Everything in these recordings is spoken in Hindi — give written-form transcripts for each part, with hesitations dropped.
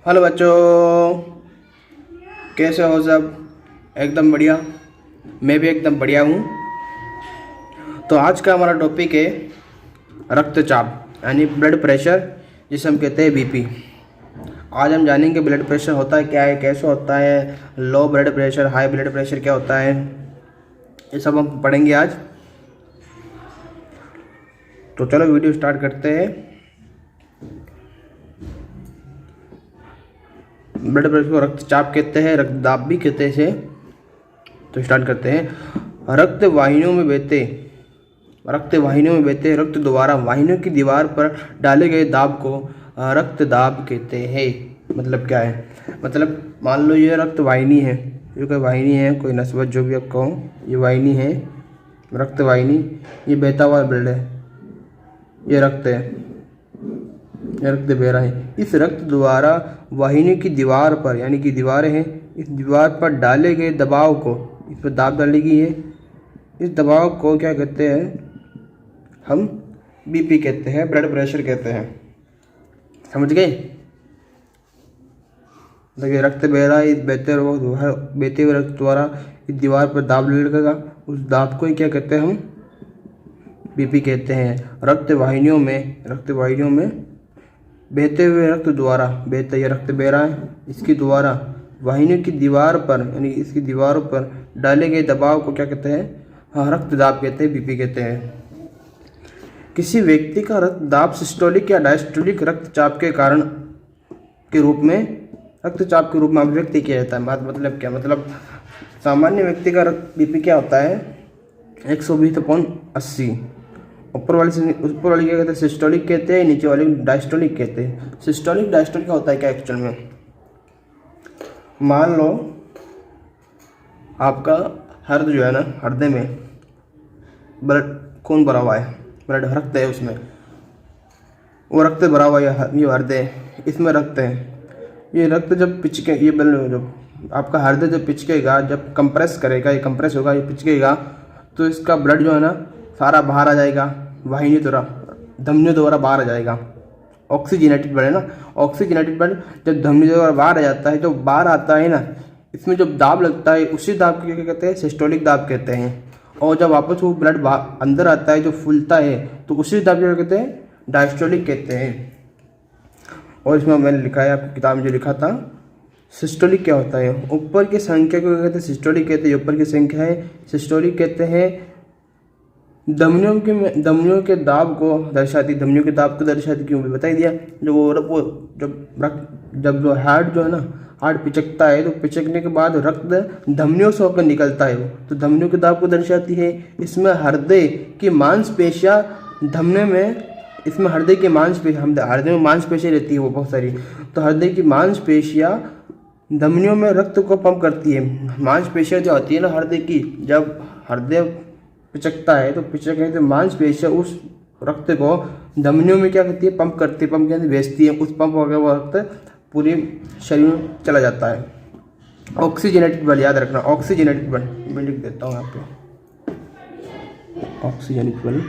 हेलो बच्चों, कैसे हो सब? एकदम बढ़िया। मैं भी एकदम बढ़िया हूँ। तो आज का हमारा टॉपिक है रक्तचाप यानी ब्लड प्रेशर, जिसे हम कहते हैं बीपी। आज हम जानेंगे ब्लड प्रेशर होता है क्या है, कैसे होता है, low blood pressure, high blood pressure क्या होता है, ये सब हम पढ़ेंगे आज। तो चलो वीडियो स्टार्ट करते हैं। ब्लड प्रेशर को रक्तचाप कहते हैं, रक्तदाब भी कहते हैं इसे। तो स्टार्ट करते हैं। रक्तवाहिनियों में बहते रक्त द्वारा वाहिनियों की दीवार पर डाले गए दाब को रक्तदाब कहते हैं। मतलब क्या है? मतलब मान लो ये रक्तवाहिनी है, ये कोई वाहिनी है, कोई नस्बत जो भी आप कहो, ये वाहिनी है, रक्तवाहिनी। ये बहता हुआ ब्लड है, ये रक्त है, ये रक्त बह रहा है। इस रक्त द्वारा वाहिनी की दीवार पर, यानी कि दीवारें हैं, इस दीवार पर डाले गए दबाव को, इस पर दाब डाली गई है, इस दबाव को क्या कहते हैं? हम बीपी कहते हैं, ब्लड प्रेशर कहते हैं। समझ गए? देखिए रक्त बह रहा है, इस बहते हुए रक्त द्वारा इस दीवार पर दाब लगेगा, उस दाब को ही क्या कहते हैं? हम बीपी कहते हैं। रक्तवाहिनियों में बहते हुए रक्त द्वारा, ये रक्त बह रहा है, इसकी द्वारा वाहिनियों की दीवार पर, यानी इसकी दीवारों पर डाले गए दबाव को क्या कहते हैं? हाँ, रक्तदाब कहते हैं, बीपी कहते हैं। किसी व्यक्ति का रक्तदाब सिस्टोलिक या डायस्टोलिक रक्तचाप के कारण के रूप में अभिव्यक्त किया जाता है। मतलब क्या? मतलब सामान्य व्यक्ति का बीपी क्या होता है? 120/80। ऊपर वाली क्या कहते हैं? सिस्टोलिक कहते हैं, नीचे वाली डायस्टोलिक कहते हैं। सिस्टोलिक डायस्टोलिक क्या होता है क्या एक्चुअल में? मान लो आपका हृदय जो है ना, हृदय में ब्लड खून भरा हुआ है, ब्लड रक्त है उसमें, वो रक्त भरा हुआ है, ये हृदय, इसमें रक्त है। ये रक्त जब पिचके, ये जब आपका हृदय जब पिचकेगा, जब कंप्रेस करेगा, ये कंप्रेस होगा, ये पिचकेगा, तो इसका ब्लड जो है ना सारा बाहर आ जाएगा, वाहिनी द्वारा, धमनियों द्वारा बाहर आ जाएगा। ऑक्सीजनेटेड ब्लड है ना, ऑक्सीजनेटेड ब्लड जब धमनियों द्वारा बाहर आ जाता है, जो बाहर आता है ना, इसमें जब दाब लगता है, उसी दाब को क्या कहते हैं? सिस्टोलिक दाब कहते हैं। और जब वापस वो ब्लड अंदर आता है, जो फूलता है, तो उसी दाब को क्या कहते हैं? डायस्टोलिक कहते हैं। और इसमें मैंने लिखा है, आपकी किताब में जो लिखा था, सिस्टोलिक क्या होता है? ऊपर की संख्या को कहते हैं सिस्टोलिक कहते हैं, ऊपर की संख्या है सिस्टोलिक कहते हैं। धमनियों के दाब को दर्शाती, क्यों भी बताई दिया। जब जो हार्ट जो है ना, हार्ट पिचकता है, तो पिचकने के बाद रक्त धमनियों से होकर निकलता है, तो धमनियों के दाब को दर्शाती है। इसमें हृदय की मांसपेशियां धमनियों में, इसमें हृदय में मांसपेशियां रहती है वो बहुत सारी, तो हृदय की मांसपेशियां धमनियों में रक्त को पंप करती है। मांसपेशियां जो होती है ना हृदय की, जब हृदय पिचकता है, तो पिचकने से मांसपेशियां उस रक्त को धमनियों में क्या करती है? पंप करती है, पंप के अंदर भेजती है। उस पंप होकर वो रक्त पूरे शरीर में चला जाता है। ऑक्सीजनेटेड ब्लड याद रखना, ऑक्सीजनेटेड ब्लड मैं लिख देता हूँ यहाँ पे, ऑक्सीजनेटेड ब्लड,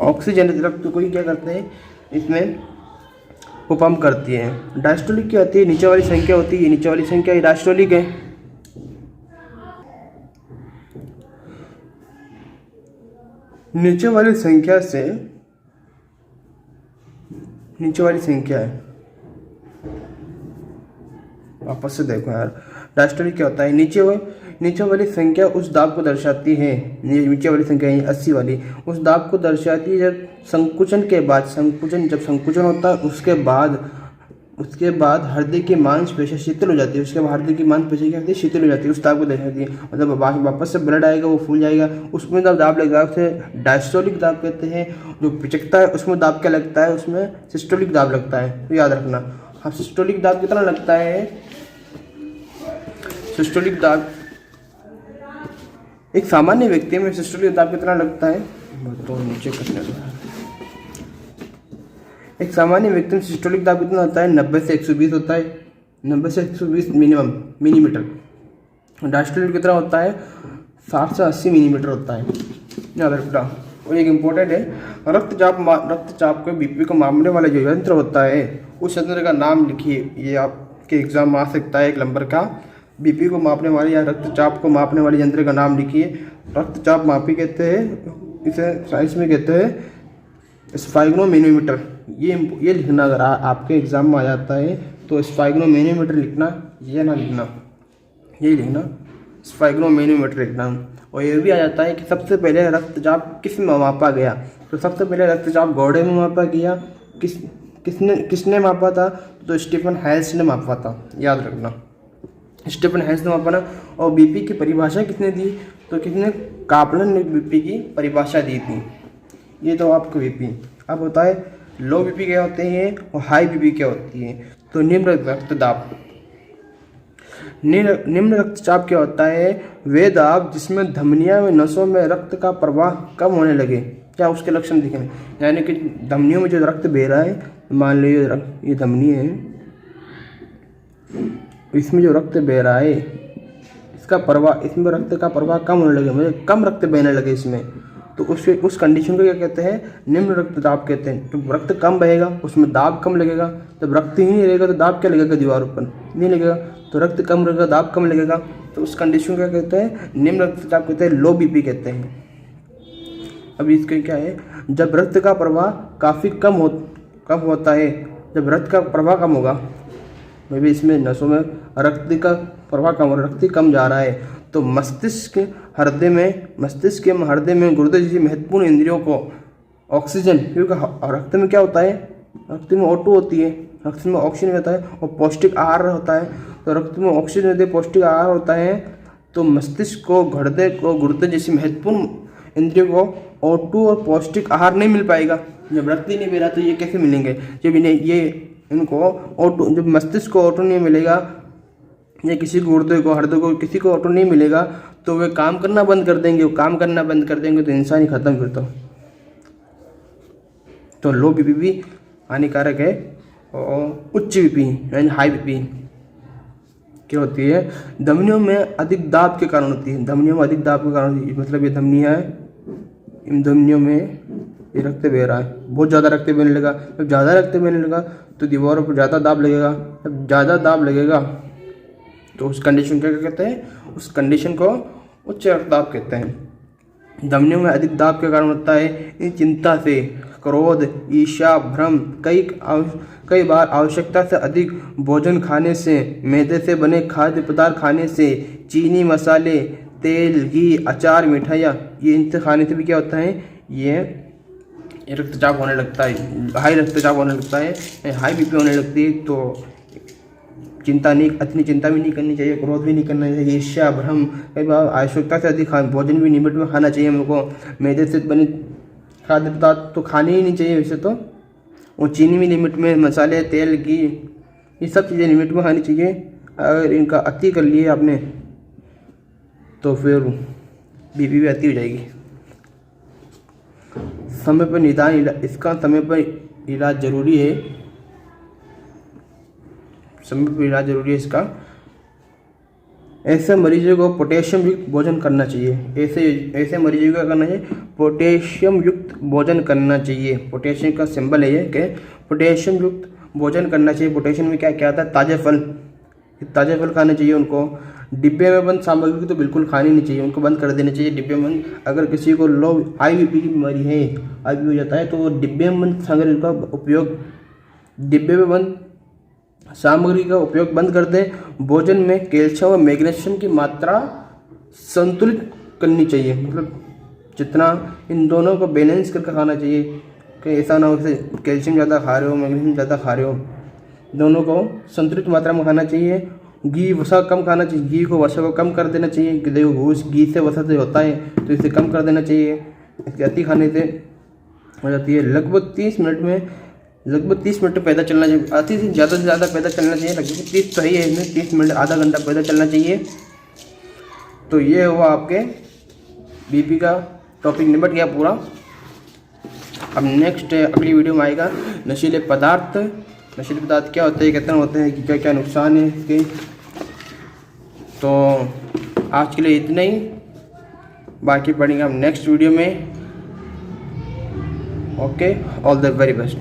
ऑक्सीजनेटेड रक्त को ही क्या करते हैं? इसमें वो पंप करती है। डायस्टोलिक क्या होती है? नीचे वाली संख्या होती है, नीचे वाली संख्या डायस्टोलिक है। नीचे वाली संख्या है, वापस से देखो यार, डायस्टोलिक क्या होता है? नीचे वाली संख्या उस दाब को दर्शाती है, नीचे वाली संख्या 80 वाली उस दाब को दर्शाती है जब संकुचन के बाद, जब संकुचन होता है, उसके बाद हृदय की मांसपेशियां शिथिल हो जाती है, उसके बाद हृदय की मांसपेशियां क्या होती है? शिथिल हो जाती है, उस दाब को दर्शाती है। मतलब वापस से ब्लड आएगा, वो फूल जाएगा, उसमें दाब लगेगा, उसे डायस्टोलिक दाब कहते हैं। जो पिचकता है उसमें दाब क्या लगता है? उसमें सिस्टोलिक दाब लगता है, तो याद रखना। हाँ, सिस्टोलिक दाब कितना लगता है? सिस्टोलिक दाब एक सामान्य व्यक्ति में सिस्टोलिक दाब कितना लगता है? तो नीचे करने दो। एक सामान्य व्यक्ति में सिस्टोलिक दाब कितना होता है? 90 से 120 होता है, 90 से 120 मिलीमीटर। डायस्टोलिक कितना होता है? 60 से 80 मिलीमीटर होता है। याद रखना। और एक इम्पोर्टेंट है, रक्तचाप को बीपी को मापने वाला जो यंत्र होता है उस यंत्र का नाम लिखिए। ये आपके एग्जाम में आ सकता है 1 नंबर का। बीपी को मापने वाले या रक्तचाप को मापने वाले यंत्र का नाम लिखिए। रक्तचाप मापी कहते हैं, इसे साइंस में कहते हैं स्फाइग्नोमैनोमीटर। ये लिखना अगर आपके एग्जाम में आ जाता है तो स्फाइग्नोमैनोमीटर लिखना, ये ना लिखना, ये लिखना स्फाइग्नोमैनोमीटर लिखना। और ये भी आ जाता है कि सबसे पहले रक्तचाप किस में मापा गया, तो सबसे पहले रक्तचाप घोड़े में मापा गया। किसने मापा था, तो स्टीफन हेल्स ने मापा था, याद रखना स्टीफन हेल्स ने मापा ना। और बीपी की परिभाषा किसने दी, तो किसने, कापलन ने बीपी की परिभाषा दी थी। ये तो आपको बीपी। अब होता है लो बीपी क्या होते हैं और हाई बीपी क्या होती है। तो निम्न रक्तदाब, निम्न रक्तचाप क्या होता है, वे दाब जिसमें धमनियों में नसों में रक्त का प्रवाह कम होने लगे। क्या उसके लक्षण दिखें, यानी कि धमनियों में जो रक्त बह रहा है, मान लीजिए ये धमनी है, इसमें जो रक्त बह रहा है इसका प्रवाह, इसमें रक्त का प्रवाह कम होने लगे, मतलब कम रक्त बहने लगे इसमें, तो उस कंडीशन को क्या कहते हैं, निम्न रक्तदाब कहते हैं। तो रक्त कम बहेगा, उसमें दाब कम लगेगा। जब रक्त ही नहीं रहेगा तो दाब क्या लगेगा, दीवारों पर नहीं लगेगा। तो रक्त कम रहेगा, दाब कम लगेगा, तो उस कंडीशन को क्या कहते हैं, निम्न रक्तचाप कहते हैं, लो बीपी कहते हैं। अब इसके क्या है, जब रक्त का प्रवाह काफ़ी कम होता है, जब रक्त का प्रवाह कम होगा, मे भी इसमें नसों में रक्त का प्रवाह कम हो रहा है, रक्त कम जा रहा है, तो मस्तिष्क हृदय में गुर्दे जैसी महत्वपूर्ण इंद्रियों को ऑक्सीजन, क्योंकि रक्त में क्या होता है, रक्त में O2 होती है, रक्त में ऑक्सीजन होता है और पौष्टिक आहार होता है। तो रक्त में ऑक्सीजन होती है, पौष्टिक आहार होता है, तो मस्तिष्क को, गुर्दे जैसी महत्वपूर्ण इंद्रियों को O2 और पौष्टिक आहार नहीं मिल पाएगा। जब रक्त ही नहीं मिला तो ये कैसे मिलेंगे, जब इनको O2, जब मस्तिष्क को O2 नहीं मिलेगा या किसी गुर्दे को, हृदय को, किसी को O2 नहीं मिलेगा तो वे काम करना बंद कर देंगे। वो काम करना बंद कर देंगे तो इंसान ही खत्म फिर तो लो बीपी भी हानिकारक है। और उच्च बीपी यानी हाई बीपी क्या होती है, धमनियों में अधिक दाब के कारण होती है। धमनियों में अधिक दाब के कारण, मतलब ये धमनियाँ है, इन धमनियों में ये रक्त बह रहा है, बहुत ज़्यादा रक्त बहने लगा। जब ज़्यादा रक्त बहने लगा तो दीवारों पर ज़्यादा दाब लगेगा। जब ज़्यादा दाब लगेगा तो उस कंडीशन को क्या कहते हैं, उस कंडीशन को उच्च रक्तदाब कहते हैं। धमनियों में अधिक दाब के कारण होता है इन चिंता से, क्रोध, ईर्ष्या, भ्रम, कई बार आवश्यकता से अधिक भोजन खाने से, मैदे से बने खाद्य पदार्थ खाने से, चीनी, मसाले, तेल, घी, अचार, मिठाइयाँ, ये इनसे खाने से भी क्या होता है, ये रक्तचाप होने लगता है, हाई रक्तचाप होने लगता है, हाई बीपी होने लगती है। तो इतनी चिंता भी नहीं करनी चाहिए, क्रोध भी नहीं करना चाहिए, ईर्ष्या, भ्रम, कई बार आवश्यकता से अधिक भोजन भी लिमिट में खाना चाहिए हमको। मैदे से बने खाद्य पदार्थ तो खाने ही नहीं चाहिए वैसे तो, और चीनी भी लिमिट में, मसाले, तेल, घी, ये सब चीज़ें लिमिट में खानी चाहिए। अगर इनका अति कर लिए आपने तो फिर बीपी भी अति हो जाएगी। समय पर निदान, इसका समय पर इलाज जरूरी है, समय पर इलाज जरूरी है इसका। ऐसे मरीजों को पोटेशियम युक्त भोजन करना चाहिए। ऐसे मरीजों को क्या करना चाहिए, पोटेशियम युक्त भोजन करना चाहिए। पोटेशियम का सिंबल है ये कि पोटेशियम युक्त भोजन करना चाहिए। पोटेशियम में क्या क्या आता है, ताज़े फल खाने चाहिए उनको। डिब्बे में बंद सामग्री तो बिल्कुल खानी नहीं चाहिए, उनको बंद कर देना चाहिए डिब्बे में बंद। अगर किसी को लो हाई बीपी की बीमारी है, हाई बीपी हो जाता है, तो वो डिब्बे में बंद सामग्री का उपयोग, डिब्बे में बंद सामग्री का उपयोग बंद कर दें। भोजन में कैल्शियम और मैग्नीशियम की मात्रा संतुलित करनी चाहिए, मतलब जितना इन दोनों को बैलेंस करके खाना चाहिए कि ऐसा ना हो कि कैल्शियम ज़्यादा खा रहे हो, मैग्नीशियम ज़्यादा खा रहे हो। दोनों को संतुलित मात्रा में खाना चाहिए। घी, वसा कम खाना चाहिए, घी को, वसा को कम कर देना चाहिए कि देखो घी से वसा से होता है तो इसे कम कर देना चाहिए। इसके अति खाने से हो जाती है। लगभग 30 मिनट पैदल चलना चाहिए, अति से ज़्यादा पैदल चलना चाहिए। लगभग 30 तो ही है इसमें, 30 मिनट आधा घंटा पैदल चलना चाहिए। तो ये हुआ आपके बीपी का टॉपिक, निपट गया पूरा। अब नेक्स्ट अगली वीडियो में आएगा नशीले पदार्थ क्या होते हैं, कितने होते हैं, क्या क्या नुकसान है इसके। तो आज के लिए इतना ही, बाकी पढ़ेंगे हम नेक्स्ट वीडियो में। Okay, all the very best.